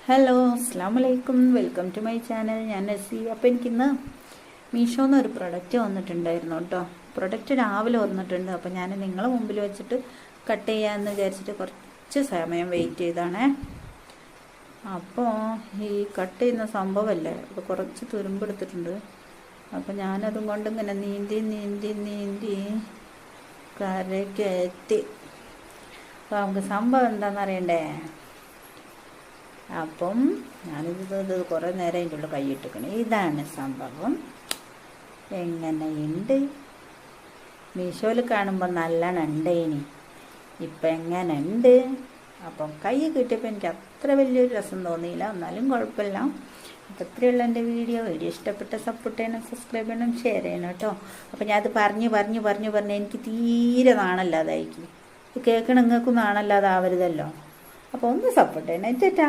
Hello, അസ്സാം വലൈക്കും. Welcome to my channel. ഞാൻ നസി. അപ്പോൾ എനിക്കിന്ന് മീഷോന്ന് ഒരു പ്രൊഡക്റ്റ് വന്നിട്ടുണ്ടായിരുന്നു കേട്ടോ. പ്രൊഡക്റ്റ് രാവിലെ വന്നിട്ടുണ്ട്. അപ്പോൾ ഞാൻ നിങ്ങളെ മുമ്പിൽ വെച്ചിട്ട് കട്ട് ചെയ്യാമെന്ന് വിചാരിച്ചിട്ട് കുറച്ച് സമയം വെയിറ്റ് ചെയ്താണേ. അപ്പോൾ ഈ കട്ട് ചെയ്യുന്ന സംഭവമല്ലേ, അത് കുറച്ച് തുരുമ്പെടുത്തിട്ടുണ്ട്. അപ്പോൾ ഞാനതും കൊണ്ട് ഇങ്ങനെ നീന്തി കരയ്ക്ക് എത്തി. അപ്പോൾ നമുക്ക് സംഭവം എന്താണെന്ന് അറിയണ്ടേ. അപ്പം ഞാനിത് കുറേ നേരം അതിൻ്റെ ഉള്ളിൽ കൈയിട്ടിരിക്കണം. ഇതാണ് സംഭവം. എങ്ങനെയുണ്ട്? മീഷോയിൽ കാണുമ്പോൾ നല്ലോണം ഉണ്ടേനി. ഇപ്പം എങ്ങനെയുണ്ട്? അപ്പം കൈ കിട്ടിയപ്പോൾ എനിക്ക് അത്ര വലിയൊരു രസം തോന്നിയില്ല. എന്നാലും കുഴപ്പമില്ല. അപ്പം ഇത്രയുള്ള എൻ്റെ വീഡിയോ ഇഷ്ടപ്പെട്ട സപ്പോർട്ട് ചെയ്യണം, സബ്സ്ക്രൈബ് ചെയ്യണം, ഷെയർ ചെയ്യണം കേട്ടോ. അപ്പം ഞാൻ അത് പറഞ്ഞ് എനിക്ക് തീരെ നാണല്ലാതായിരിക്കും. ഇത് കേൾക്കണ നിങ്ങൾക്കും നാണല്ലാതാവരുതല്ലോ. അപ്പോൾ ഒന്ന് സപ്പോർട്ട് ചെയ്യണം. ചേട്ടാ.